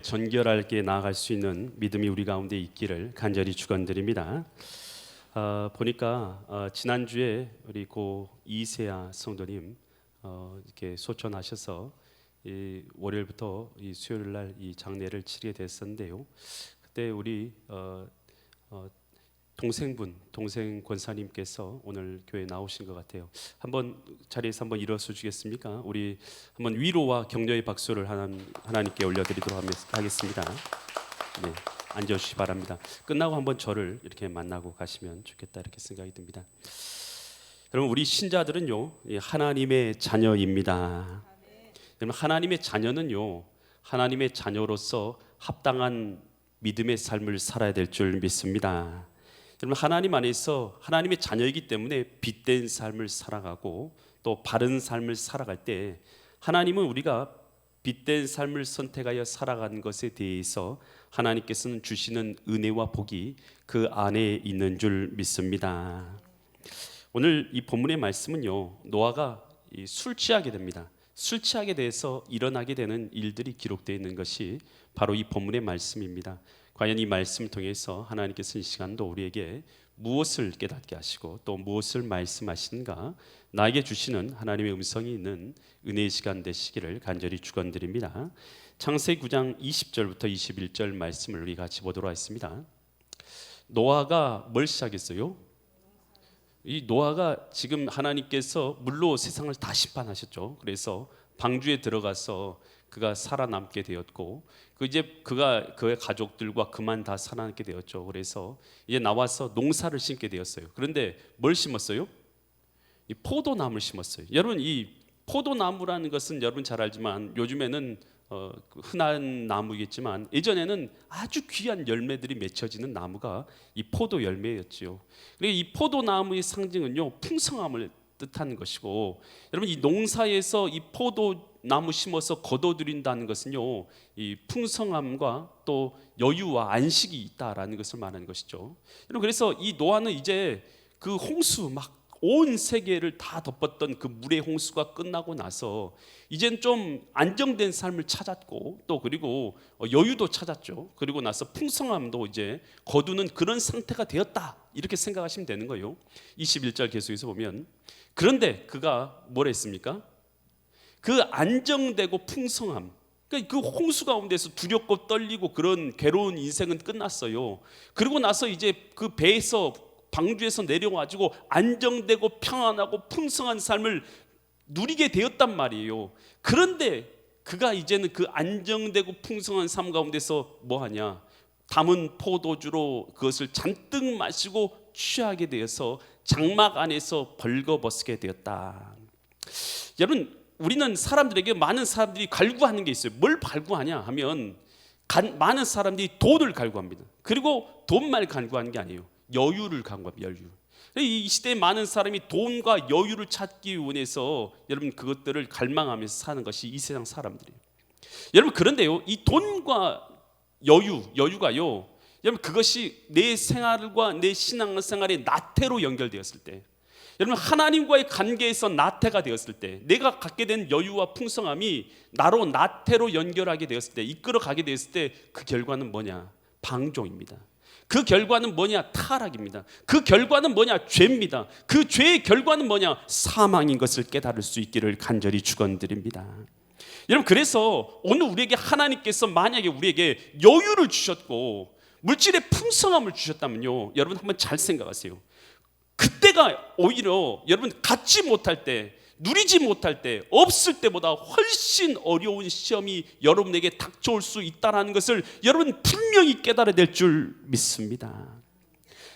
정결하게 나아갈 수 있는 믿음이 우리 가운데 있기를 간절히 축원드립니다. 보니까 지난주에 우리 고 이세아 성도님 이렇게 소천하셔서 이 월요일부터 이 수요일 날 이 장례를 치르게 됐었는데요. 그때 우리 동생 권사님께서 오늘 교회에 나오신 것 같아요. 한번 자리에서 한번 일어서 주겠습니까? 우리 한번 위로와 격려의 박수를 하나님께 올려드리도록 하겠습니다. 네, 앉아주시기 바랍니다. 끝나고 한번 저를 이렇게 만나고 가시면 좋겠다 이렇게 생각이 듭니다. 여러분, 우리 신자들은요 하나님의 자녀입니다. 여러분, 하나님의 자녀는요 하나님의 자녀로서 합당한 믿음의 삶을 살아야 될 줄 믿습니다. 여러분, 하나님 안에서 하나님의 자녀이기 때문에 빛된 삶을 살아가고 또 바른 삶을 살아갈 때 하나님은 우리가 빛된 삶을 선택하여 살아가는 것에 대해서 하나님께서는 주시는 은혜와 복이 그 안에 있는 줄 믿습니다. 오늘 이 본문의 말씀은요 노아가 술 취하게 됩니다. 술 취하게 돼서 일어나게 되는 일들이 기록되어 있는 것이 바로 이 본문의 말씀입니다. 과연 이 말씀을 통해서 하나님께서 이 시간도 우리에게 무엇을 깨닫게 하시고 또 무엇을 말씀하시는가 나에게 주시는 하나님의 음성이 있는 은혜의 시간 되시기를 간절히 축원드립니다. 창세기 9장 20절부터 21절 말씀을 우리 같이 보도록 하겠습니다. 노아가 뭘 시작했어요? 이 노아가 지금 하나님께서 물로 세상을 다 심판하셨죠. 그래서 방주에 들어가서 그가 살아남게 되었고 이제 그가 그의 가족들과 그만 다 살아남게 되었죠. 그래서 이제 나와서 농사를 심게 되었어요. 그런데 뭘 심었어요? 이 포도나무를 심었어요. 여러분, 이 포도나무라는 것은 여러분 잘 알지만 요즘에는 흔한 나무이겠지만 예전에는 아주 귀한 열매들이 맺혀지는 나무가 이 포도 열매였지요. 그리고 이 포도나무의 상징은요 풍성함을 뜻하는 것이고, 여러분 이 농사에서 이 포도나무 심어서 거둬들인다는 것은요 이 풍성함과 또 여유와 안식이 있다라는 것을 말하는 것이죠. 여러분, 그래서 이 노아는 이제 그 홍수 막 온 세계를 다 덮었던 그 물의 홍수가 끝나고 나서 이젠 좀 안정된 삶을 찾았고 또 그리고 여유도 찾았죠. 그리고 나서 풍성함도 이제 거두는 그런 상태가 되었다 이렇게 생각하시면 되는 거예요. 21절 계속해서 보면 그런데 그가 뭘 했습니까? 그 안정되고 풍성함, 그 홍수 가운데서 두렵고 떨리고 그런 괴로운 인생은 끝났어요. 그리고 나서 이제 그 배에서 방주에서 내려와가지고 안정되고 평안하고 풍성한 삶을 누리게 되었단 말이에요. 그런데 그가 이제는 그 안정되고 풍성한 삶 가운데서 뭐하냐? 담은 포도주로 그것을 잔뜩 마시고 취하게 되어서 장막 안에서 벌거벗게 되었다. 여러분, 우리는 사람들에게 많은 사람들이 갈구하는 게 있어요. 뭘 갈구하냐 하면 많은 사람들이 돈을 갈구합니다. 그리고 돈만 갈구하는 게 아니에요. 여유를 간구합니다. 여유. 이 시대에 많은 사람이 돈과 여유를 찾기 원해서 여러분 그것들을 갈망하면서 사는 것이 이 세상 사람들이에요. 여러분, 그런데요 이 돈과 여유가요 여러분 그것이 내 생활과 내 신앙생활의 나태로 연결되었을 때, 여러분 하나님과의 관계에서 나태가 되었을 때, 내가 갖게 된 여유와 풍성함이 나로 나태로 연결하게 되었을 때, 이끌어가게 되었을 때 그 결과는 뭐냐? 방종입니다. 그 결과는 뭐냐? 타락입니다. 그 결과는 뭐냐? 죄입니다. 그 죄의 결과는 뭐냐? 사망인 것을 깨달을 수 있기를 간절히 축원드립니다. 여러분, 그래서 오늘 우리에게 하나님께서 만약에 우리에게 여유를 주셨고 물질의 풍성함을 주셨다면요, 여러분 한번 잘 생각하세요. 그때가 오히려 여러분 갖지 못할 때, 누리지 못할 때, 없을 때보다 훨씬 어려운 시험이 여러분에게 닥쳐올 수 있다는 것을 여러분 분명히 깨달아야 될 줄 믿습니다.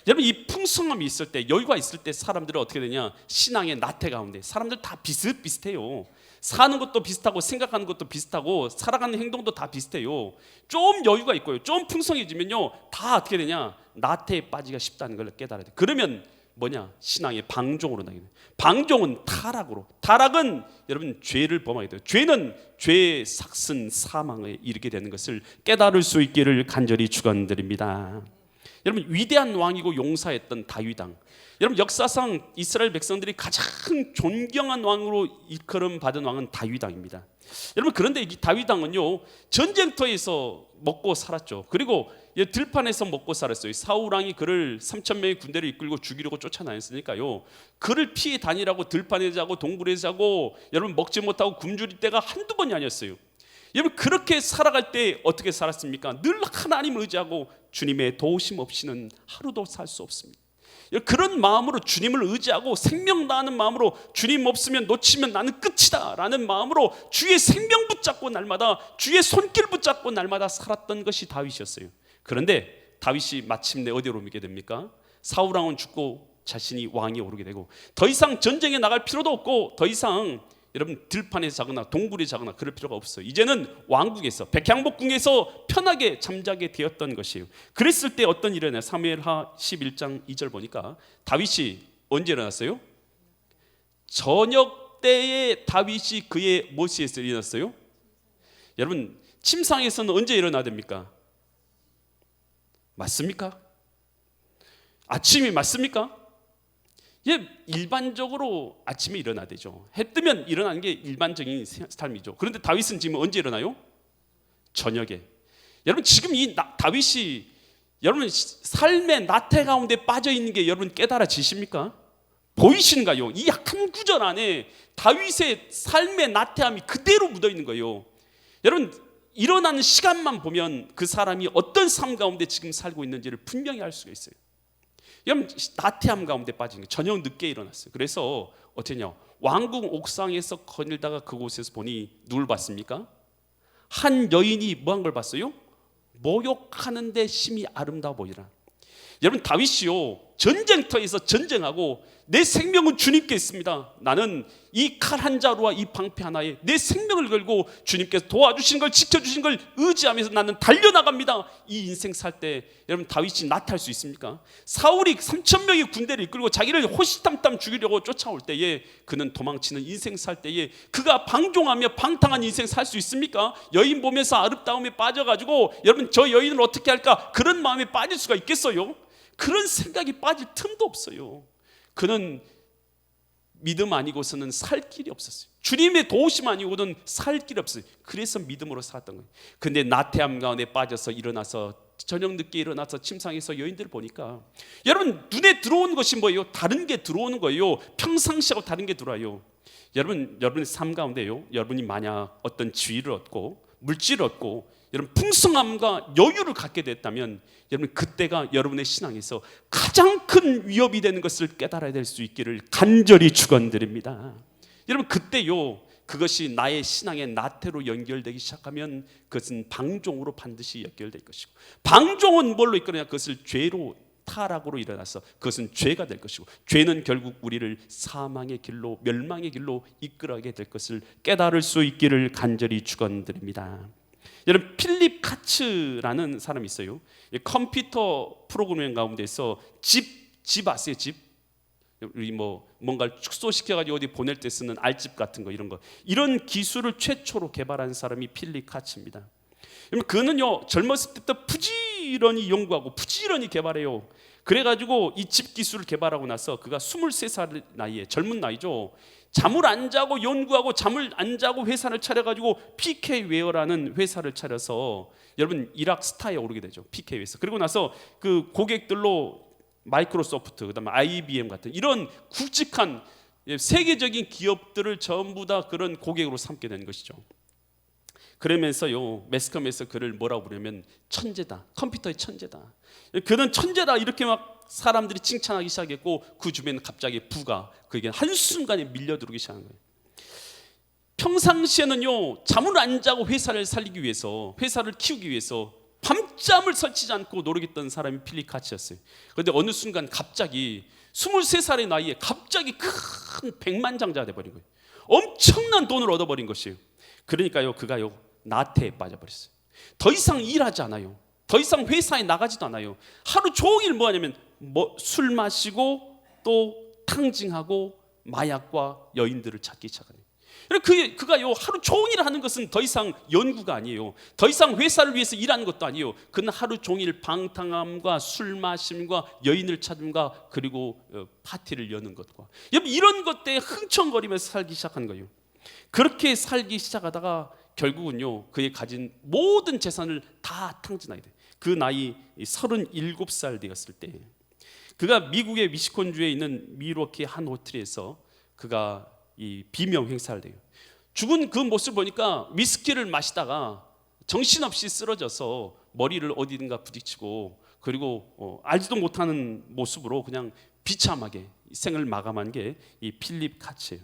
여러분, 이 풍성함이 있을 때, 여유가 있을 때 사람들은 어떻게 되냐? 신앙의 나태 가운데 사람들 다 비슷비슷해요. 사는 것도 비슷하고 생각하는 것도 비슷하고 살아가는 행동도 다 비슷해요. 좀 여유가 있고요, 좀 풍성해지면요 다 어떻게 되냐? 나태에 빠지기가 쉽다는 걸 깨달아야 돼요. 그러면 뭐냐? 신앙의 방종으로 나게 돼요. 방종은 타락으로, 타락은 여러분 죄를 범하게 돼요. 죄는 죄의 삭슨 사망에 이르게 되는 것을 깨달을 수 있기를 간절히 축원드립니다. 여러분, 위대한 왕이고 용사였던 다윗왕, 여러분 역사상 이스라엘 백성들이 가장 존경한 왕으로 일컬음 받은 왕은 다윗왕입니다. 여러분, 그런데 이 다윗 왕은요 전쟁터에서 먹고 살았죠. 그리고 들판에서 먹고 살았어요. 사울 왕이 그를 3천 명의 군대를 이끌고 죽이려고 쫓아다녔으니까요, 그를 피해 다니라고 들판에 자고 동굴에 자고 여러분 먹지 못하고 굶주릴 때가 한두 번이 아니었어요. 여러분, 그렇게 살아갈 때 어떻게 살았습니까? 늘 하나님을 의지하고 주님의 도우심 없이는 하루도 살 수 없습니다. 그런 마음으로 주님을 의지하고 생명 다하는 마음으로, 주님 없으면 놓치면 나는 끝이다 라는 마음으로 주의 생명 붙잡고 날마다, 주의 손길 붙잡고 날마다 살았던 것이 다윗이었어요. 그런데 다윗이 마침내 어디로 옮기게 됩니까? 사울 왕은 죽고 자신이 왕이 오르게 되고, 더 이상 전쟁에 나갈 필요도 없고, 더 이상 여러분 들판에서 자거나 동굴에 자거나 그럴 필요가 없어요. 이제는 왕국에서, 백향복궁에서 편하게 잠자게 되었던 것이에요. 그랬을 때 어떤 일이 일어나요? 사무엘하 11장 2절 보니까 다윗이 언제 일어났어요? 저녁 때에 다윗이 그의 무엇에서 일어났어요? 여러분, 침상에서는 언제 일어나야 됩니까? 맞습니까? 아침이 맞습니까? 예, 일반적으로 아침에 일어나야 되죠. 해 뜨면 일어나는 게 일반적인 삶이죠. 그런데 다윗은 지금 언제 일어나요? 저녁에. 여러분, 지금 이 다윗이 여러분 삶의 나태 가운데 빠져 있는 게 여러분 깨달아지십니까? 보이신가요? 이 한 구절 안에 다윗의 삶의 나태함이 그대로 묻어 있는 거예요. 여러분, 일어나는 시간만 보면 그 사람이 어떤 삶 가운데 지금 살고 있는지를 분명히 알 수가 있어요. 여러분, 나태함 가운데 빠진 거예요. 저녁 늦게 일어났어요. 그래서 어떠냐, 왕궁 옥상에서 거닐다가 그곳에서 보니 누굴 봤습니까? 한 여인이 뭐한 걸 봤어요? 목욕하는데 심히 아름다워 보이라. 여러분, 다윗이요 전쟁터에서 전쟁하고, 내 생명은 주님께 있습니다. 나는 이 칼 한 자루와 이 방패 하나에 내 생명을 걸고 주님께서 도와주신 걸, 지켜주신 걸 의지하면서 나는 달려나갑니다. 이 인생 살 때 여러분, 다윗이 나태할 수 있습니까? 사울이 3천 명의 군대를 이끌고 자기를 호시탐탐 죽이려고 쫓아올 때에 그는 도망치는 인생 살 때에 그가 방종하며 방탕한 인생 살 수 있습니까? 여인 보면서 아름다움에 빠져가지고 여러분 저 여인을 어떻게 할까, 그런 마음에 빠질 수가 있겠어요? 그런 생각이 빠질 틈도 없어요. 그는 믿음 아니고서는 살 길이 없었어요. 주님의 도우심 아니고는 살 길이 없어요. 그래서 믿음으로 살았던 거예요. 근데 나태함 가운데 빠져서 일어나서 저녁 늦게 일어나서 침상에서 여인들을 보니까 여러분 눈에 들어오는 것이 뭐예요? 다른 게 들어오는 거예요. 평상시하고 다른 게 들어와요. 여러분의 삶 가운데요, 여러분이 만약 어떤 지위를 얻고 물질을 얻고 여러분 풍성함과 여유를 갖게 됐다면 여러분 그때가 여러분의 신앙에서 가장 큰 위협이 되는 것을 깨달아야 될 수 있기를 간절히 축원드립니다. 여러분 그때요, 그것이 나의 신앙의 나태로 연결되기 시작하면 그것은 방종으로 반드시 연결될 것이고, 방종은 뭘로 이끌어냐, 그것을 죄로, 타락으로 일어나서 그것은 죄가 될 것이고, 죄는 결국 우리를 사망의 길로, 멸망의 길로 이끌어가게 될 것을 깨달을 수 있기를 간절히 축원드립니다. 여러분, 필립 카츠라는 사람이 있어요. 컴퓨터 프로그램 가운데서 집 아세요? 집? 우리 뭔가를 축소시켜가지고 어디 보낼 때 쓰는 알집 같은 거, 이런 기술을 최초로 개발한 사람이 필립 카츠입니다. 그는요 젊었을 때부터 부지런히 연구하고 부지런히 개발해요. 그래가지고 이 집 기술을 개발하고 나서 그가 23살 나이에, 젊은 나이죠, 잠을 안 자고 연구하고 잠을 안 자고 회사를 차려가지고 PK웨어라는 회사를 차려서 여러분 이락 스타에 오르게 되죠. PK웨어에서. 그리고 나서 그 고객들로 마이크로소프트, 그다음에 IBM 같은 이런 굵직한 세계적인 기업들을 전부 다 그런 고객으로 삼게 된 것이죠. 그러면서요 매스컴에서 그를 뭐라고 부르냐면 천재다, 컴퓨터의 천재다, 그는 천재다 이렇게 막 사람들이 칭찬하기 시작했고, 그 주변에 갑자기 부가 그에게 한순간에 밀려들기 시작한 거예요. 평상시에는요 잠을 안 자고 회사를 살리기 위해서, 회사를 키우기 위해서 밤잠을 설치지 않고 노력했던 사람이 필립 카츠였어요. 그런데 어느 순간 갑자기 23살의 나이에 갑자기 큰 백만장자가 돼버린 거예요. 엄청난 돈을 얻어버린 것이에요. 그러니까요 그가요 나태에 빠져버렸어요. 더 이상 일하지 않아요. 더 이상 회사에 나가지도 않아요. 하루 종일 뭐 하냐면 술 마시고 또 탕진하고 마약과 여인들을 찾기 시작하네요. 그가요 하루 종일 하는 것은 더 이상 연구가 아니에요. 더 이상 회사를 위해서 일하는 것도 아니에요. 그는 하루 종일 방탕함과 술 마심과 여인을 찾음과 그리고 파티를 여는 것과 여러분 이런 것 때문에 흥청거리면서 살기 시작한 거예요. 그렇게 살기 시작하다가 결국은요, 그의 가진 모든 재산을 다 탕진하게 돼요. 그 나이 37살 되었을 때 그가 미국의 미시콘주에 있는 밀워키 한 호텔에서 그가 이 비명 행사를 해요. 죽은 그 모습을 보니까 위스키를 마시다가 정신없이 쓰러져서 머리를 어디든가 부딪히고, 그리고 알지도 못하는 모습으로 그냥 비참하게 생을 마감한 게 이 필립 카츠예요.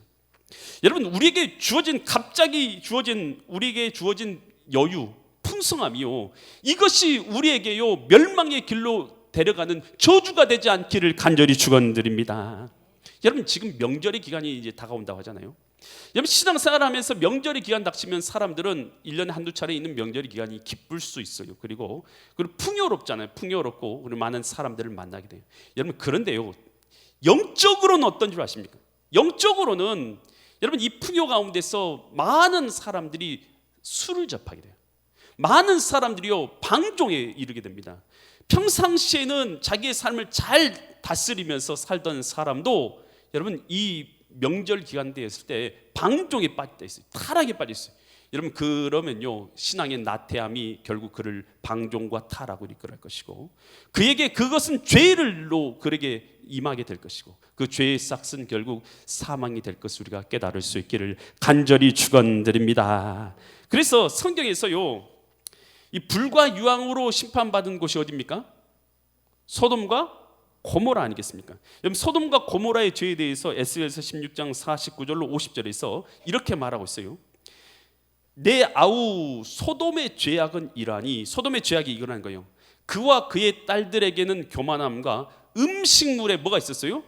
여러분, 갑자기 주어진 우리에게 주어진 여유, 풍성함이요, 이것이 우리에게요 멸망의 길로 데려가는 저주가 되지 않기를 간절히 축원드립니다. 여러분, 지금 명절의 기간이 이제 다가온다고 하잖아요. 여러분, 신앙생활하면서 명절의 기간 닥치면 사람들은 1년에 한두 차례 있는 명절의 기간이 기쁠 수 있어요. 그리고 풍요롭잖아요. 풍요롭고 그리고 많은 사람들을 만나게 돼요. 여러분, 그런데요, 영적으로는 어떤 줄 아십니까? 영적으로는 여러분, 이 풍요 가운데서 많은 사람들이 술을 접하게 돼요. 많은 사람들이요 방종에 이르게 됩니다. 평상시에는 자기의 삶을 잘 다스리면서 살던 사람도 여러분, 이 명절 기간 되었을 때 방종에 빠져 있어요. 타락에 빠져 있어요. 여러분, 그러면요 신앙의 나태함이 결국 그를 방종과 타락으로 이끌어갈 것이고, 그에게 그것은 죄로 그에게 임하게 될 것이고, 그 죄의 싹은 결국 사망이 될 것을 우리가 깨달을 수 있기를 간절히 축원드립니다. 그래서 성경에서요 이 불과 유황으로 심판받은 곳이 어디입니까? 소돔과 고모라 아니겠습니까? 여러분, 소돔과 고모라의 죄에 대해서 에스겔서 16장 49절로 50절에서 이렇게 말하고 있어요. 내 아우 소돔의 죄악은 이러하니, 소돔의 죄악이 이거라는 거예요. 그와 그의 딸들에게는 교만함과 음식물에 뭐가 있었어요?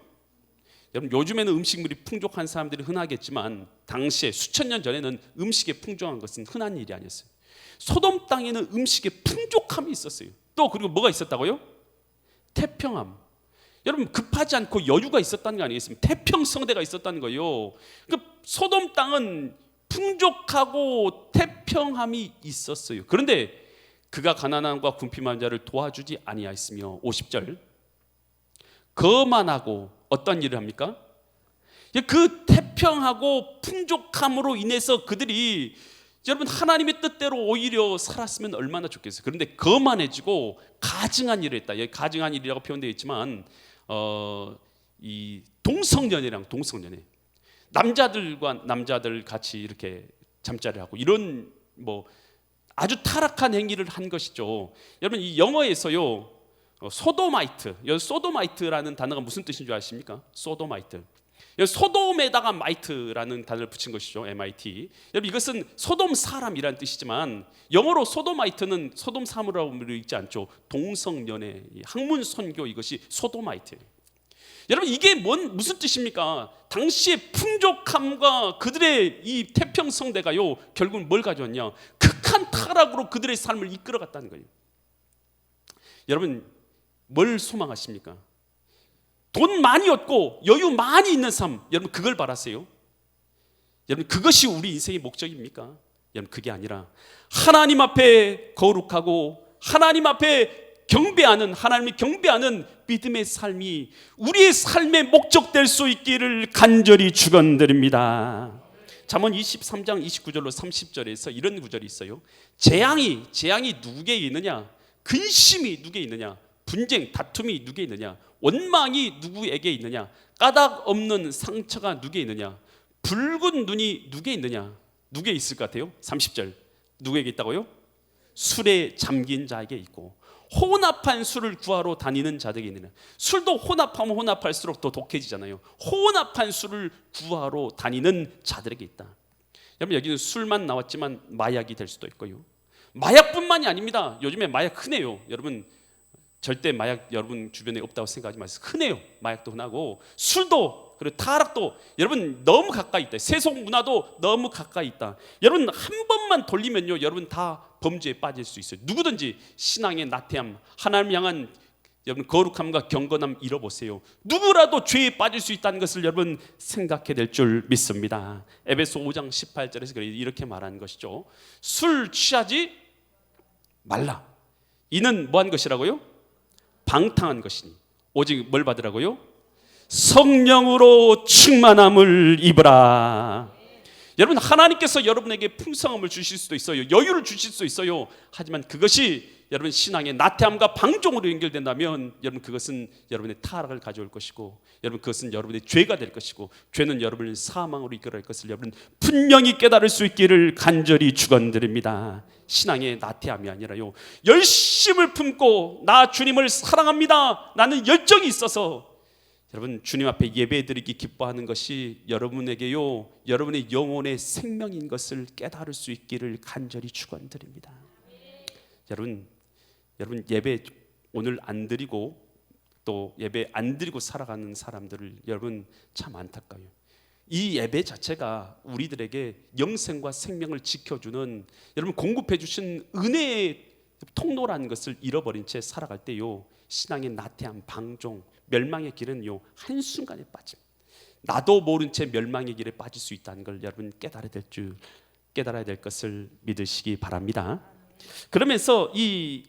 여러분, 요즘에는 음식물이 풍족한 사람들이 흔하겠지만 당시에 수천 년 전에는 음식에 풍족한 것은 흔한 일이 아니었어요. 소돔 땅에는 음식에 풍족함이 있었어요. 또 그리고 뭐가 있었다고요? 태평함. 여러분, 급하지 않고 여유가 있었다는 거 아니겠습니까? 태평성대가 있었다는 거예요. 그러니까 소돔 땅은 풍족하고 태평함이 있었어요. 그런데 그가 가난함과 궁핍한 자를 도와주지 아니하였으며, 50절, 거만하고 어떤 일을 합니까? 그 태평하고 풍족함으로 인해서 그들이 여러분 하나님의 뜻대로 오히려 살았으면 얼마나 좋겠어요. 그런데 거만해지고 가증한 일을 했다. 여기 가증한 일이라고 표현되어 있지만 이 동성연애랑 동성연애, 남자들과 남자들 같이 이렇게 잠자리를 하고 이런 뭐 아주 타락한 행위를 한 것이죠. 여러분, 이 영어에서요 소도마이트, 여기 소도마이트라는 단어가 무슨 뜻인 줄 아십니까? 소도마이트, 소돔에다가 마이트라는 단어를 붙인 것이죠. MIT. 여러분, 이것은 소돔 사람이라는 뜻이지만 영어로 소도마이트는 소돔 사람이라고 읽지 않죠. 동성연애, 학문 선교, 이것이 소도마이트예요. 여러분, 이게 무슨 뜻입니까? 당시의 풍족함과 그들의 이 태평성대가요 결국은 뭘 가져왔냐? 극한 타락으로 그들의 삶을 이끌어갔다는 거예요. 여러분, 뭘 소망하십니까? 돈 많이 얻고 여유 많이 있는 삶, 여러분 그걸 바라세요? 여러분, 그것이 우리 인생의 목적입니까? 여러분, 그게 아니라 하나님 앞에 거룩하고 하나님 앞에 경배하는, 하나님을 경배하는 믿음의 삶이 우리의 삶의 목적 될 수 있기를 간절히 축원드립니다. 잠언 23장 29절로 30절에서 이런 구절이 있어요. 재앙이 누구에게 있느냐? 근심이 누구에게 있느냐? 분쟁, 다툼이 누구에게 있느냐? 원망이 누구에게 있느냐? 까닭 없는 상처가 누구에게 있느냐? 붉은 눈이 누구에게 있느냐? 누구에게 있을 것 같아요? 30절, 누구에게 있다고요? 술에 잠긴 자에게 있고 혼합한 술을 구하러 다니는 자들에게 있느냐? 술도 혼합하면 혼합할수록 더 독해지잖아요. 혼합한 술을 구하러 다니는 자들에게 있다. 여러분, 여기는 술만 나왔지만 마약이 될 수도 있고요. 마약뿐만이 아닙니다. 요즘에 마약 흔해요. 여러분, 절대 마약 여러분 주변에 없다고 생각하지 마세요. 흔해요. 마약도 흔하고 술도, 그리고 타락도 여러분 너무 가까이 있다. 세속 문화도 너무 가까이 있다. 여러분, 한 번만 돌리면요 여러분 다 범죄에 빠질 수 있어요. 누구든지 신앙의 나태함, 하나님 향한 여러분 거룩함과 경건함 잃어보세요. 누구라도 죄에 빠질 수 있다는 것을 여러분 생각해야 될 줄 믿습니다. 에베소 5장 18절에서 이렇게 말하는 것이죠. 술 취하지 말라. 이는 뭐한 것이라고요? 방탕한 것이니 오직 뭘 받으라고요? 성령으로 충만함을 입으라. 여러분, 하나님께서 여러분에게 풍성함을 주실 수도 있어요. 여유를 주실 수도 있어요. 하지만 그것이 여러분 신앙의 나태함과 방종으로 연결된다면 여러분 그것은 여러분의 타락을 가져올 것이고, 여러분 그것은 여러분의 죄가 될 것이고, 죄는 여러분을 사망으로 이끌어갈 것을 여러분 분명히 깨달을 수 있기를 간절히 축원드립니다. 신앙의 나태함이 아니라요, 열심을 품고 나 주님을 사랑합니다, 나는 열정이 있어서 여러분 주님 앞에 예배드리기 기뻐하는 것이 여러분에게요, 여러분의 영혼의 생명인 것을 깨달을 수 있기를 간절히 축원드립니다. 여러분 예배 오늘 안 드리고 또 예배 안 드리고 살아가는 사람들을 여러분 참 안타까워요. 이 예배 자체가 우리들에게 영생과 생명을 지켜주는, 여러분 공급해 주신 은혜의 통로라는 것을 잃어버린 채 살아갈 때요, 신앙의 나태함, 방종, 멸망의 길은요 한순간에 빠짐. 나도 모른 채 멸망의 길에 빠질 수 있다는 걸 여러분 깨달아야 될 것을 믿으시기 바랍니다. 그러면서 이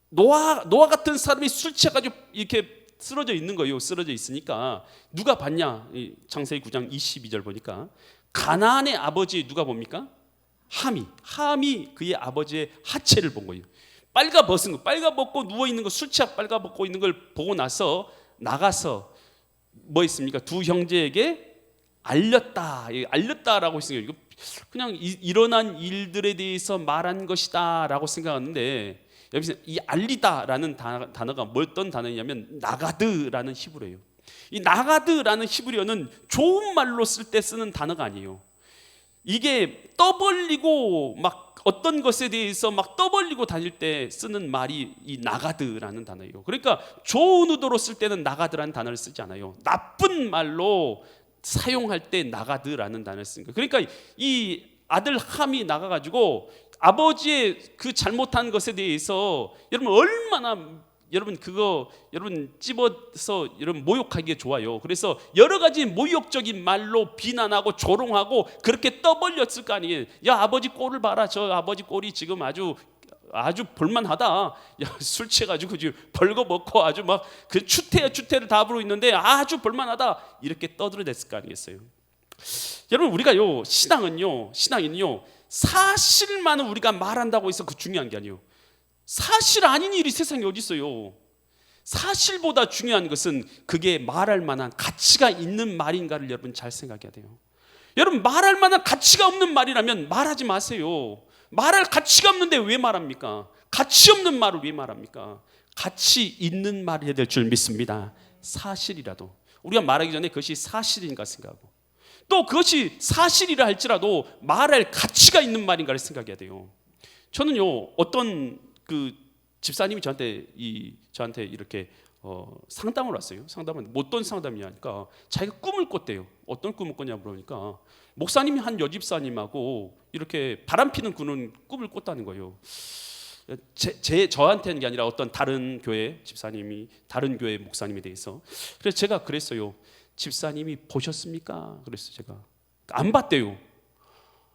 노아 같은 사람이 술 취해가지고 이렇게 쓰러져 있는 거예요. 쓰러져 있으니까 누가 봤냐? 창세기 9장 22절 보니까 가나안의 아버지 누가 봅니까? 함이 그의 아버지의 하체를 본 거예요. 빨가벗은 거, 빨가벗고 누워 있는 거, 술 취하고 빨가벗고 있는 걸 보고 나서 나가서 뭐 했습니까? 두 형제에게 알렸다라고 했으니까 이거 그냥 일어난 일들에 대해서 말한 것이다라고 생각하는데, 여기서 이 알리다라는 단어가 어떤 단어냐면 나가드라는 히브리어예요. 이 나가드라는 히브리어는 좋은 말로 쓸 때 쓰는 단어가 아니에요. 이게 떠벌리고 막 어떤 것에 대해서 막 떠벌리고 다닐 때 쓰는 말이 이 나가드라는 단어예요. 그러니까 좋은 의도로 쓸 때는 나가드라는 단어를 쓰지 않아요. 나쁜 말로 사용할 때 나가드라는 단어를 쓰니까, 그러니까 이 아들 함이 나가가지고 아버지의 그 잘못한 것에 대해서 여러분 얼마나 여러분 찝어서 여러분 모욕하기에 좋아요. 그래서 여러 가지 모욕적인 말로 비난하고 조롱하고 그렇게 떠벌렸을 거 아니에요. 야 아버지 꼴을 봐라, 저 아버지 꼴이 지금 아주 볼만하다. 야, 술 취해가지고 지금 벌거벗고 아주 막 그 추태를 다 부르고 있는데 아주 볼만하다, 이렇게 떠들어댔을 거 아니겠어요. 여러분 우리가요 신앙은요 사실만은 우리가 말한다고 해서 그 중요한 게 아니에요. 사실 아닌 일이 세상에 어디 있어요. 사실보다 중요한 것은 그게 말할 만한 가치가 있는 말인가를 여러분 잘 생각해야 돼요. 여러분 말할 만한 가치가 없는 말이라면 말하지 마세요. 말할 가치가 없는데 왜 말합니까? 가치 없는 말을 왜 말합니까? 가치 있는 말을 해야 될 줄 믿습니다. 사실이라도 우리가 말하기 전에 그것이 사실인가 생각하고, 또 그것이 사실이라 할지라도 말할 가치가 있는 말인가를 생각해야 돼요. 저는요 어떤 그 집사님이 저한테 이렇게 상담을 왔어요. 상담은 어떤 상담이냐니까 자기가 꿈을 꿨대요. 어떤 꿈을 꿨냐 물으니까 목사님이 한 여집사님하고 이렇게 바람피는 꾸는 꿈을 꿨다는 거예요. 저한테는 게 아니라 어떤 다른 교회 집사님이, 다른 교회 목사님에 대해서. 그래서 제가 그랬어요. 집사님이 보셨습니까? 그랬어요. 제가 안 봤대요.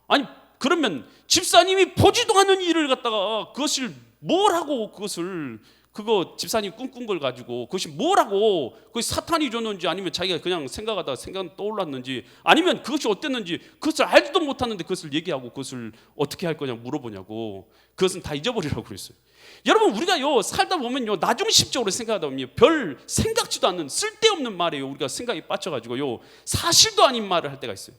아니 그러면 집사님이 보지도 않은 일을 갖다가 그것을 뭘 하고 그거 집사님 꿈꾼 걸 가지고 그것이 뭐라고, 그것이 사탄이 줬는지 아니면 자기가 그냥 생각 떠올랐는지 아니면 그것이 어땠는지 그것을 알지도 못하는데 그것을 얘기하고 그것을 어떻게 할 거냐 물어보냐고, 그것은 다 잊어버리라고 그랬어요. 여러분 우리가요 살다 보면요 나중심적으로 생각하다 보면 별 생각지도 않는 쓸데없는 말이에요. 우리가 생각이 빠져가지고요 사실도 아닌 말을 할 때가 있어요.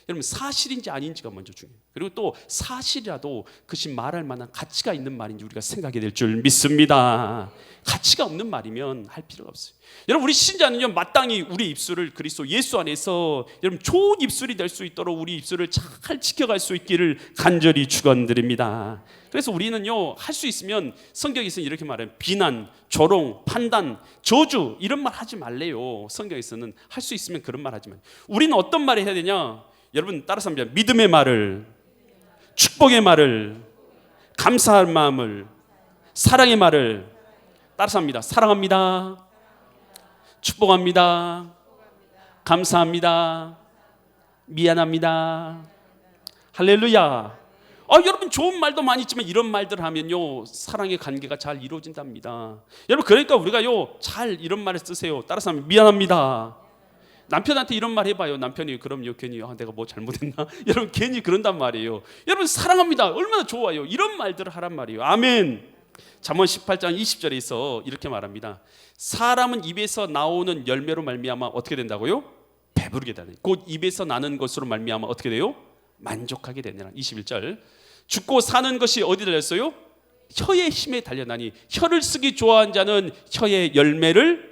여러분 사실인지 아닌지가 먼저 중요해요. 그리고 또 사실이라도 그것이 말할 만한 가치가 있는 말인지 우리가 생각해야 될 줄 믿습니다. 가치가 없는 말이면 할 필요가 없어요. 여러분 우리 신자는요 마땅히 우리 입술을 그리스도 예수 안에서 여러분 좋은 입술이 될 수 있도록 우리 입술을 잘 지켜갈 수 있기를 간절히 축원드립니다. 그래서 우리는요 할 수 있으면 성경에서는 이렇게 말해요. 비난, 조롱, 판단, 저주 이런 말 하지 말래요. 성경에서는 할 수 있으면 그런 말 하지 말래요. 우리는 어떤 말을 해야 되냐? 여러분 따라서 합니다. 믿음의 말을, 축복의 말을, 감사할 마음을, 사랑의 말을 따라서 합니다. 사랑합니다, 축복합니다, 감사합니다, 미안합니다. 할렐루야. 여러분 좋은 말도 많이 있지만 이런 말들 하면요 사랑의 관계가 잘 이루어진답니다. 여러분 그러니까 우리가요 잘 이런 말을 쓰세요. 따라서 하면 미안합니다, 남편한테 이런 말 해봐요. 남편이 그럼요 괜히 내가 뭐 잘못했나? 여러분 괜히 그런단 말이에요. 여러분 사랑합니다. 얼마나 좋아요. 이런 말들을 하란 말이에요. 아멘. 잠언 18장 20절에 있어 이렇게 말합니다. 사람은 입에서 나오는 열매로 말미암아 어떻게 된다고요? 배부르게 되는. 곧 입에서 나는 것으로 말미암아 어떻게 돼요? 만족하게 되느라. 21절. 죽고 사는 것이 어디 달렸어요? 혀의 힘에 달려나니 혀를 쓰기 좋아하는 자는 혀의 열매를.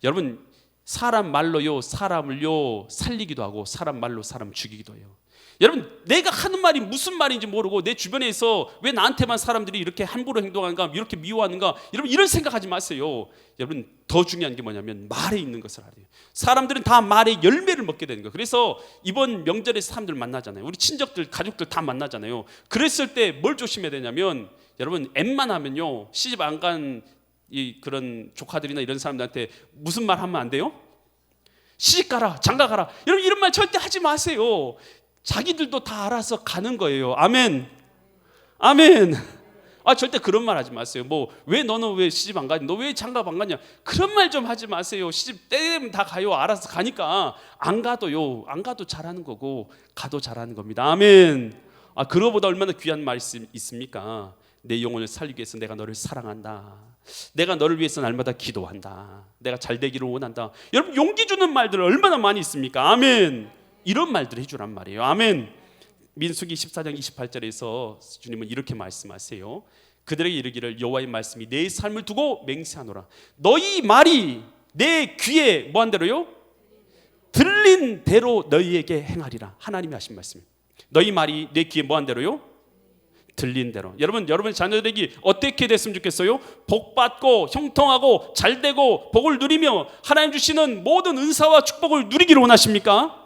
여러분 사람 말로요 사람을요 살리기도 하고 사람 말로 사람 죽이기도 해요. 여러분 내가 하는 말이 무슨 말인지 모르고 내 주변에서 왜 나한테만 사람들이 이렇게 함부로 행동하는가, 이렇게 미워하는가, 여러분 이런 생각하지 마세요. 여러분 더 중요한 게 뭐냐면 말에 있는 것을 알아요. 사람들은 다 말의 열매를 먹게 되는 거예요. 그래서 이번 명절에 사람들 만나잖아요. 우리 친척들 가족들 다 만나잖아요. 그랬을 때 뭘 조심해야 되냐면 여러분 웬만하면요 시집 안 간 이 그런 조카들이나 이런 사람들한테 무슨 말 하면 안 돼요? 시집 가라, 장가 가라, 여러분 이런 말 절대 하지 마세요. 자기들도 다 알아서 가는 거예요. 아멘. 아멘. 절대 그런 말 하지 마세요. 뭐 왜 너는 왜 시집 안 가냐, 너 왜 장가 안 가냐, 그런 말 좀 하지 마세요. 시집 때 되면 다 가요. 알아서 가니까. 안 가도요, 안 가도 잘하는 거고 가도 잘하는 겁니다. 아멘. 그거보다 얼마나 귀한 말씀 있습니까? 내 영혼을 살리기 위해서 내가 너를 사랑한다, 내가 너를 위해서 날마다 기도한다, 내가 잘 되기를 원한다. 여러분 용기 주는 말들 얼마나 많이 있습니까? 아멘. 이런 말들 해주란 말이에요. 아멘. 민수기 14장 28절에서 주님은 이렇게 말씀하세요. 그들에게 이르기를 여호와의 말씀이 내 삶을 두고 맹세하노라. 너희 말이 내 귀에 뭐한 대로요? 들린 대로 너희에게 행하리라. 하나님이 하신 말씀이에요. 너희 말이 내 귀에 뭐한 대로요? 들린 대로. 여러분 자녀들에게 어떻게 됐으면 좋겠어요? 복받고 형통하고 잘되고 복을 누리며 하나님 주시는 모든 은사와 축복을 누리기를 원하십니까?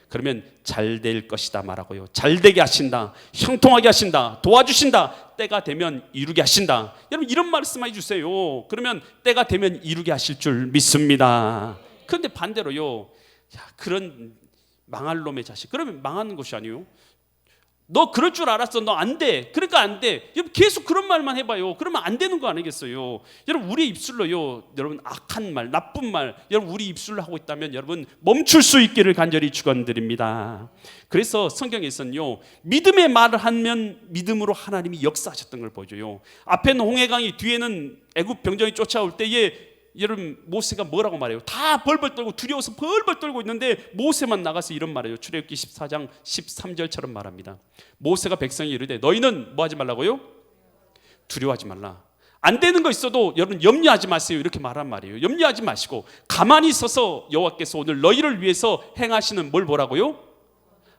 그러면 잘 될 것이다 말하고요, 잘 되게 하신다, 형통하게 하신다, 도와주신다, 때가 되면 이루게 하신다. 여러분 이런 말씀 해주세요. 그러면 때가 되면 이루게 하실 줄 믿습니다. 그런데 반대로요, 그런 망할 놈의 자식, 그러면 망하는 것이 아니에요. 너 그럴 줄 알았어, 너 안 돼, 그러니까 안 돼. 여러분 계속 그런 말만 해봐요. 그러면 안 되는 거 아니겠어요? 여러분 우리 입술로요, 여러분 악한 말, 나쁜 말, 여러분 우리 입술로 하고 있다면 여러분 멈출 수 있기를 간절히 축원드립니다. 그래서 성경에서는요, 믿음의 말을 하면 믿음으로 하나님이 역사하셨던 걸 보여줘요. 앞에는 홍해강이, 뒤에는 애굽 병정이 쫓아올 때에 여러분 모세가 뭐라고 말해요? 다 벌벌 떨고 두려워서 벌벌 떨고 있는데 모세만 나가서 이런 말해요. 출애굽기 14장 13절처럼 말합니다. 모세가 백성이 이르되 너희는 뭐 하지 말라고요? 두려워하지 말라. 안 되는 거 있어도 여러분 염려하지 마세요. 이렇게 말한 말이에요. 염려하지 마시고 가만히 있어서 여호와께서 오늘 너희를 위해서 행하시는 뭘 보라고요?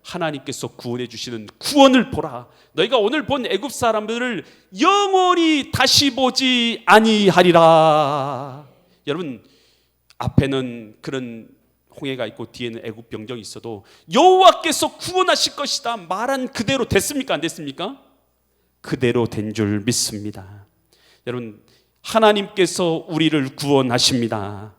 하나님께서 구원해 주시는 구원을 보라. 너희가 오늘 본 애굽 사람들을 영원히 다시 보지 아니하리라. 여러분 앞에는 그런 홍해가 있고 뒤에는 애굽 병정이 있어도 여호와께서 구원하실 것이다 말한 그대로 됐습니까? 안 됐습니까? 그대로 된 줄 믿습니다. 여러분 하나님께서 우리를 구원하십니다.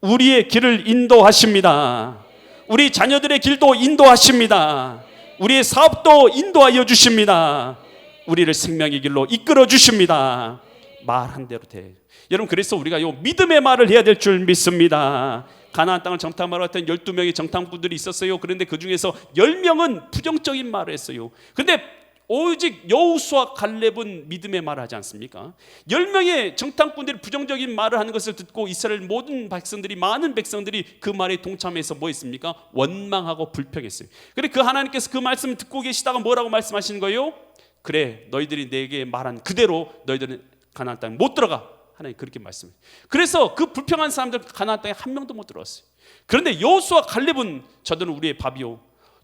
우리의 길을 인도하십니다. 우리 자녀들의 길도 인도하십니다. 우리의 사업도 인도하여 주십니다. 우리를 생명의 길로 이끌어 주십니다. 말한 대로 돼. 여러분 그래서 우리가 요 믿음의 말을 해야 될 줄 믿습니다. 가나안 땅을 정탐하러 왔던 12명의 정탐꾼들이 있었어요. 그런데 그 중에서 10명은 부정적인 말을 했어요. 그런데 오직 여호수아 갈렙은 믿음의 말을 하지 않습니까? 10명의 정탐꾼들이 부정적인 말을 하는 것을 듣고 이스라엘 모든 백성들이, 많은 백성들이 그 말에 동참해서 뭐 했습니까? 원망하고 불평했어요. 그래 그 하나님께서 그 말씀을 듣고 계시다가 뭐라고 말씀하시는 거예요? 그래 너희들이 내게 말한 그대로 너희들은 가나안 땅에 못 들어가. 하나님 그렇게 말씀해요. 그래서 그 불평한 사람들 가나안 땅에 한 명도 못 들어갔어요. 그런데 여호수아 갈렙은 저들은 우리의 밥이요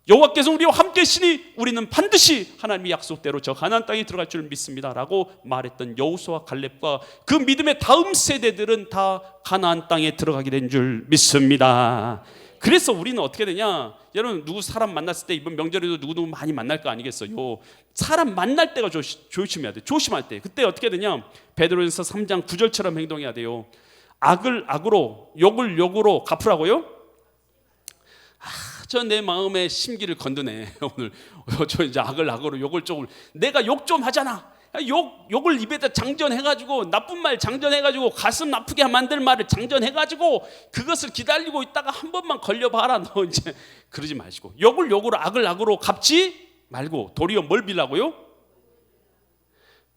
여호와께서 우리와 함께 하시니 우리는 반드시 하나님의 약속대로 저 가나안 땅에 들어갈 줄 믿습니다 라고 말했던 여호수아 갈렙과 그 믿음의 다음 세대들은 다 가나안 땅에 들어가게 된 줄 믿습니다. 그래서 우리는 어떻게 되냐, 여러분 누구 사람 만났을 때 이번 명절에도 누구 많이 만날 거 아니겠어요? 사람 만날 때가 조심해야 돼. 조심할 때 그때 어떻게 되냐, 베드로전서 3장 9절처럼 행동해야 돼요. 악을 악으로 욕을 욕으로 갚으라고요? 저 내 마음의 심기를 건드네 오늘. 저 이제 악을 악으로 욕을 조금, 내가 욕 좀 하잖아, 욕을 입에다 장전해가지고 나쁜 말 장전해가지고 가슴 아프게 만들 말을 장전해가지고 그것을 기다리고 있다가 한 번만 걸려봐라. 너 이제 그러지 마시고 욕을 욕으로 악을 악으로 갚지 말고 도리어 뭘 빌라고요?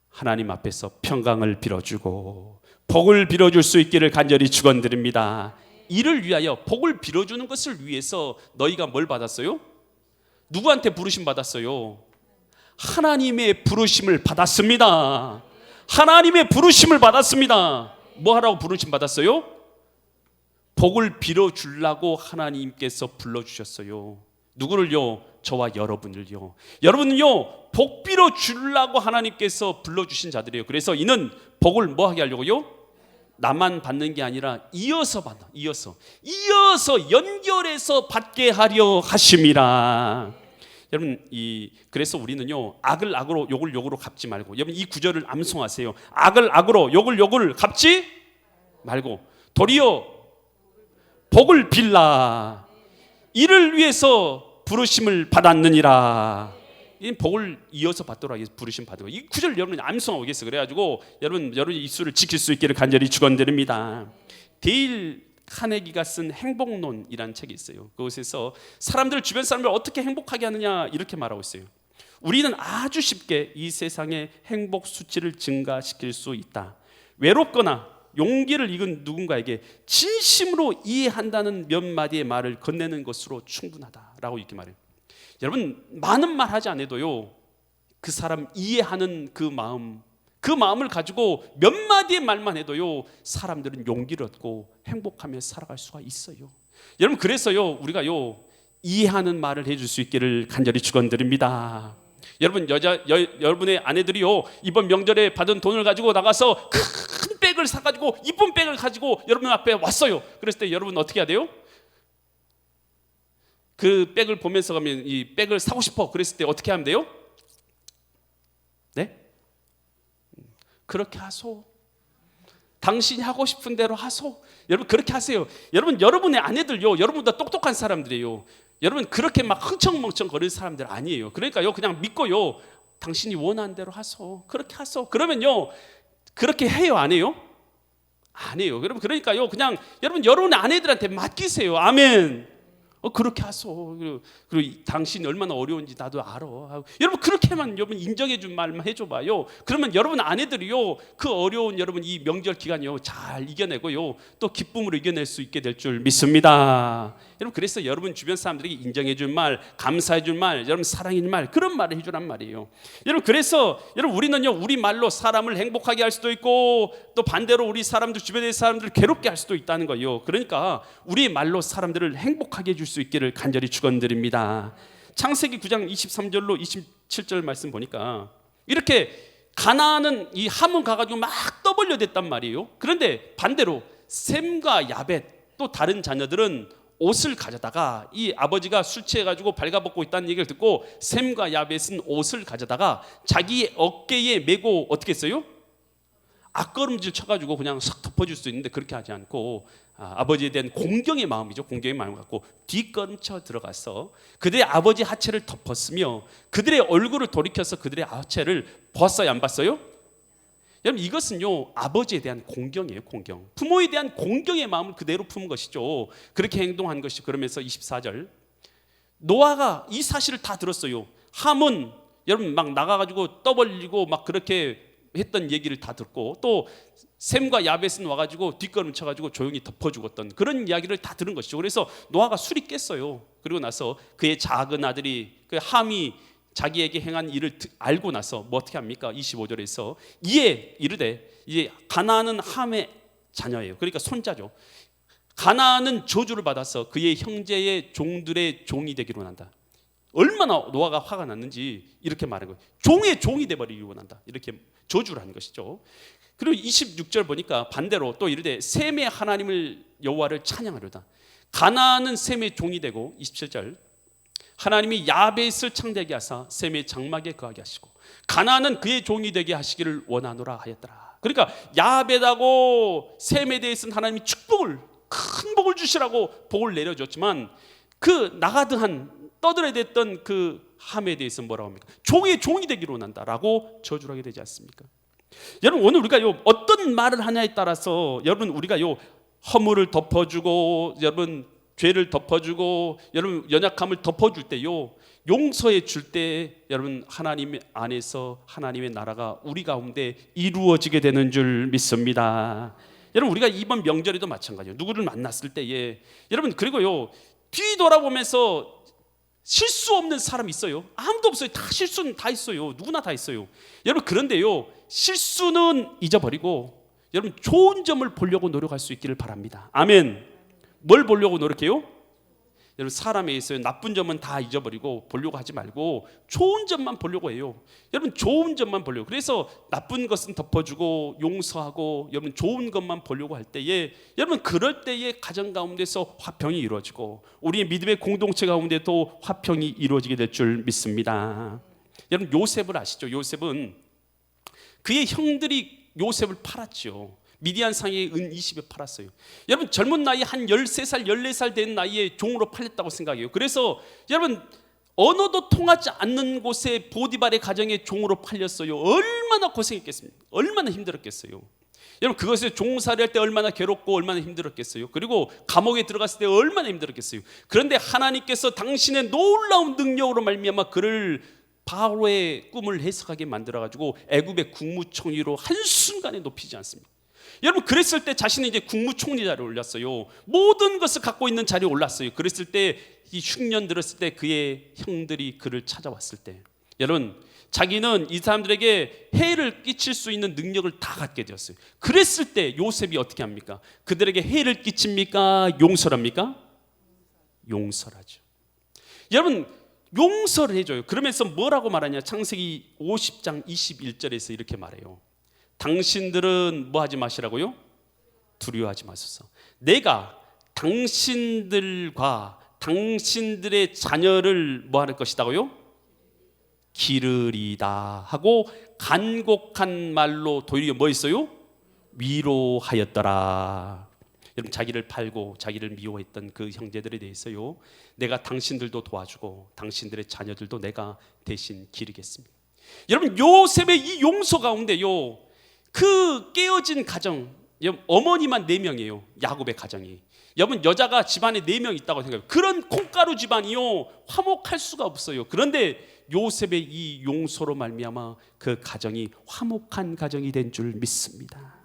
하나님 앞에서 평강을 빌어주고 복을 빌어줄 수 있기를 간절히 축원드립니다. 이를 위하여 복을 빌어주는 것을 위해서 너희가 뭘 받았어요? 누구한테 부르심 받았어요? 하나님의 부르심을 받았습니다. 하나님의 부르심을 받았습니다. 뭐 하라고 부르심 받았어요? 복을 빌어주려고 하나님께서 불러주셨어요. 누구를요? 저와 여러분을요. 여러분은요 복 빌어주려고 하나님께서 불러주신 자들이에요. 그래서 이는 복을 뭐 하게 하려고요? 나만 받는 게 아니라 이어서 받아. 이어서 연결해서 받게 하려 하심이라. 여러분 그래서 우리는요 악을 악으로 욕을 욕으로 갚지 말고, 여러분 이 구절을 암송하세요. 악을 악으로 욕을 욕을 갚지 말고 도리어 복을 빌라. 이를 위해서 부르심을 받았느니라. 이 복을 이어서 받도록 부르심 받은 거. 이 구절 여러분이 암송하고 계세요. 그래가지고 여러분 입술을 지킬 수 있기를 간절히 축원드립니다. 데일 카네기가 쓴 행복론이라는 책이 있어요. 그것에서 주변 사람들 어떻게 행복하게 하느냐 이렇게 말하고 있어요. 우리는 아주 쉽게 이 세상의 행복 수치를 증가시킬 수 있다. 외롭거나 용기를 잃은 누군가에게 진심으로 이해한다는 몇 마디의 말을 건네는 것으로 충분하다라고 이렇게 말해요. 여러분 많은 말 하지 않아도요 그 사람 이해하는 그 마음을 가지고 몇 마디의 말만 해도요 사람들은 용기를 얻고 행복하며 살아갈 수가 있어요. 여러분 그래서요 우리가요 이해하는 말을 해줄 수 있기를 간절히 축원드립니다. 여러분 여러분의 아내들이요 이번 명절에 받은 돈을 가지고 나가서 큰 백을 사가지고 이쁜 백을 가지고 여러분 앞에 왔어요. 그랬을 때 여러분 어떻게 해야 돼요? 그 백을 보면서 가면 이 백을 사고 싶어 그랬을 때 어떻게 하면 돼요? 네? 그렇게 하소. 당신이 하고 싶은 대로 하소. 여러분 그렇게 하세요. 여러분의 아내들요 여러분보다 똑똑한 사람들이에요. 여러분 그렇게 막 흥청멍청 거리는 사람들 아니에요. 그러니까요 그냥 믿고요 당신이 원하는 대로 하소. 그렇게 하소. 그러면요 그렇게 해요 안 해요? 안 해요. 여러분 그러니까요 그냥 여러분의 아내들한테 맡기세요. 아멘. 그렇게 하소. 그리고 당신이 얼마나 어려운지 나도 알아. 여러분 그렇게만 여러분 인정해 준 말만 해줘 봐요. 그러면 여러분 아내들이요 그 어려운 여러분 이 명절 기간요 잘 이겨내고요 또 기쁨으로 이겨낼 수 있게 될 줄 믿습니다. 여러분 그래서 여러분 주변 사람들에게 인정해 줄 말, 감사해 줄 말, 여러분 사랑해 줄 말 그런 말을 해주란 말이에요. 여러분 그래서 여러분 우리는요 우리 말로 사람을 행복하게 할 수도 있고 또 반대로 우리 사람들 주변의 사람들을 괴롭게 할 수도 있다는 거예요. 그러니까 우리 말로 사람들을 행복하게 해줄 수 있기를 간절히 축원드립니다. 창세기 9장 23절로 27절 말씀 보니까 이렇게 가나안은 이 함은 가가지고 막 떠벌려댔단 말이에요. 그런데 반대로 셈과 야벳 또 다른 자녀들은 옷을 가져다가 이 아버지가 술 취해가지고 발가벗고 있다는 얘기를 듣고 셈과 야벳은 옷을 가져다가 자기의 어깨에 메고 어떻게 했어요? 앞걸음질 쳐가지고 그냥 싹 덮어줄 수 있는데 그렇게 하지 않고 아버지에 대한 공경의 마음이죠. 공경의 마음을 갖고 뒷걸음쳐 들어가서 그들의 아버지 하체를 덮었으며 그들의 얼굴을 돌이켜서 그들의 하체를 봤어요 안 봤어요? 여러분 이것은요 아버지에 대한 공경이에요. 공경. 부모에 대한 공경의 마음을 그대로 품은 것이죠. 그렇게 행동한 것이. 그러면서 24절 노아가 이 사실을 다 들었어요. 함은 여러분 막 나가가지고 떠벌리고 막 그렇게 했던 얘기를 다 듣고 또 셈과 야벳은 와가지고 뒷걸음 쳐가지고 조용히 덮어주었던 그런 이야기를 다 들은 것이죠. 그래서 노아가 술이 깼어요. 그리고 나서 그의 작은 아들이 그 함이 자기에게 행한 일을 알고 나서 뭐 어떻게 합니까? 25절에서 이에 이르되 이제 가나안은 함의 자녀예요. 그러니까 손자죠. 가나안은 저주를 받아서 그의 형제의 종들의 종이 되기로 한다. 얼마나 노아가 화가 났는지 이렇게 말한 거예요. 종의 종이 되어버리기로 한다. 이렇게 저주를 한 것이죠. 그리고 26절 보니까 반대로 또 이르되 셈의 하나님을 여호와를 찬양하려다. 가나안은 셈의 종이 되고 27절 하나님이 야벳을 창대하게 하사 셈의 장막에 거하게 하시고 가나안은 그의 종이 되게 하시기를 원하노라 하였더라. 그러니까 야벳하고 셈에 대해서는 하나님이 큰 복을 주시라고 복을 내려줬지만 그 나가드한 떠들어댔던 그 함에 대해서 뭐라고 합니까? 종의 종이 되기로 원한다라고 저주를 하게 되지 않습니까? 여러분 오늘 우리가 어떤 말을 하냐에 따라서 여러분 우리가 허물을 덮어주고 여러분 죄를 덮어주고 여러분 연약함을 덮어줄 때요 용서해 줄 때 여러분 하나님 안에서 하나님의 나라가 우리 가운데 이루어지게 되는 줄 믿습니다. 여러분 우리가 이번 명절에도 마찬가지예요. 누구를 만났을 때에 여러분 그리고요 뒤돌아보면서 실수 없는 사람이 있어요? 아무도 없어요. 다 실수는 다 있어요. 누구나 다 있어요. 여러분 그런데요 실수는 잊어버리고 여러분 좋은 점을 보려고 노력할 수 있기를 바랍니다. 아멘. 뭘 보려고 노력해요? 여러분 사람에 있어요 나쁜 점은 다 잊어버리고 보려고 하지 말고 좋은 점만 보려고 해요. 여러분 좋은 점만 보려고. 그래서 나쁜 것은 덮어주고 용서하고 여러분 좋은 것만 보려고 할 때에 여러분 그럴 때에 가정 가운데서 화평이 이루어지고 우리의 믿음의 공동체 가운데도 화평이 이루어지게 될 줄 믿습니다. 여러분 요셉을 아시죠? 요셉은 그의 형들이 요셉을 팔았죠. 미디안 상의 은 20에 팔았어요. 여러분 젊은 나이에 한 13살 14살 된 나이에 종으로 팔렸다고 생각해요. 그래서 여러분 언어도 통하지 않는 곳에 보디발의 가정에 종으로 팔렸어요. 얼마나 고생했겠습니까? 얼마나 힘들었겠어요. 여러분 그것에 종살이 할 때 얼마나 괴롭고 얼마나 힘들었겠어요. 그리고 감옥에 들어갔을 때 얼마나 힘들었겠어요. 그런데 하나님께서 당신의 놀라운 능력으로 말미암아 그를 바로의 꿈을 해석하게 만들어가지고 애굽의 국무총리로 한순간에 높이지 않습니까? 여러분 그랬을 때 자신은 이제 국무총리 자리에 올랐어요. 모든 것을 갖고 있는 자리에 올랐어요. 그랬을 때 이 흉년 들었을 때 그의 형들이 그를 찾아왔을 때 여러분 자기는 이 사람들에게 해를 끼칠 수 있는 능력을 다 갖게 되었어요. 그랬을 때 요셉이 어떻게 합니까? 그들에게 해를 끼칩니까? 용서합니까? 용서하죠. 여러분 용서를 해줘요. 그러면서 뭐라고 말하냐? 창세기 50장 21절에서 이렇게 말해요. 당신들은 뭐 하지 마시라고요? 두려워하지 마소서. 내가 당신들과 당신들의 자녀를 뭐 할 것이다고요? 기르리다 하고 간곡한 말로 도리어 뭐 있어요? 위로하였더라. 여러분 자기를 팔고 자기를 미워했던 그 형제들에 대해서요 내가 당신들도 도와주고 당신들의 자녀들도 내가 대신 기르겠습니다. 여러분 요셉의 이 용서 가운데요 그 깨어진 가정 어머니만 4명이에요. 야곱의 가정이. 여러분 여자가 집안에 4명 있다고 생각해요. 그런 콩가루 집안이요 화목할 수가 없어요. 그런데 요셉의 이 용서로 말미암아 그 가정이 화목한 가정이 된 줄 믿습니다.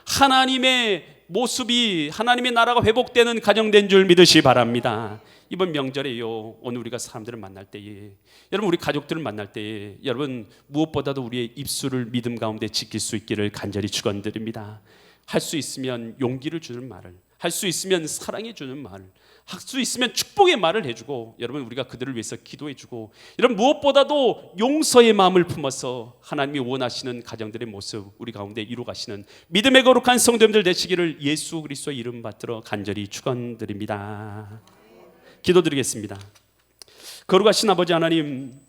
하나님의 모습이 하나님의 나라가 회복되는 가정 된 줄 믿으시 바랍니다. 이번 명절에요 오늘 우리가 사람들을 만날 때에 여러분 우리 가족들을 만날 때에 여러분 무엇보다도 우리의 입술을 믿음 가운데 지킬 수 있기를 간절히 축원드립니다. 할 수 있으면 용기를 주는 말을, 할 수 있으면 사랑해 주는 말을, 할 수 있으면 축복의 말을 해주고 여러분 우리가 그들을 위해서 기도해주고 여러분 무엇보다도 용서의 마음을 품어서 하나님이 원하시는 가정들의 모습 우리 가운데 이루가시는 믿음의 거룩한 성도님들 되시기를 예수 그리스도의 이름 받들어 간절히 축원드립니다. 기도드리겠습니다. 거룩하신 아버지 하나님,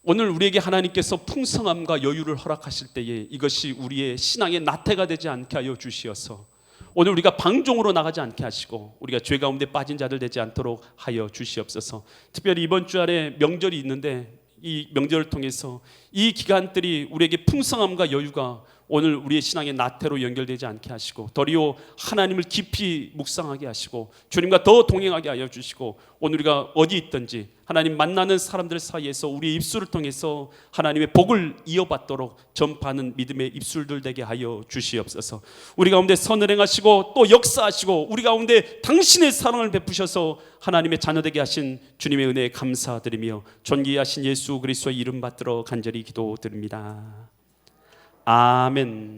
오늘 우리에게 하나님께서 풍성함과 여유를 허락하실 때에 이것이 우리의 신앙의 나태가 되지 않게 하여 주시어서 오늘 우리가 방종으로 나가지 않게 하시고 우리가 죄 가운데 빠진 자들 되지 않도록 하여 주시옵소서. 특별히 이번 주 안에 명절이 있는데 이 명절을 통해서 이 기간들이 우리에게 풍성함과 여유가 오늘 우리의 신앙의 나태로 연결되지 않게 하시고 도리어 하나님을 깊이 묵상하게 하시고 주님과 더 동행하게 하여 주시고 오늘 우리가 어디 있든지 하나님 만나는 사람들 사이에서 우리의 입술을 통해서 하나님의 복을 이어받도록 전파하는 믿음의 입술들 되게 하여 주시옵소서. 우리 가운데 선을 행하시고 또 역사하시고 우리 가운데 당신의 사랑을 베푸셔서 하나님의 자녀되게 하신 주님의 은혜에 감사드리며 존귀하신 예수 그리스도의 이름 받들어 간절히 기도드립니다. 아멘.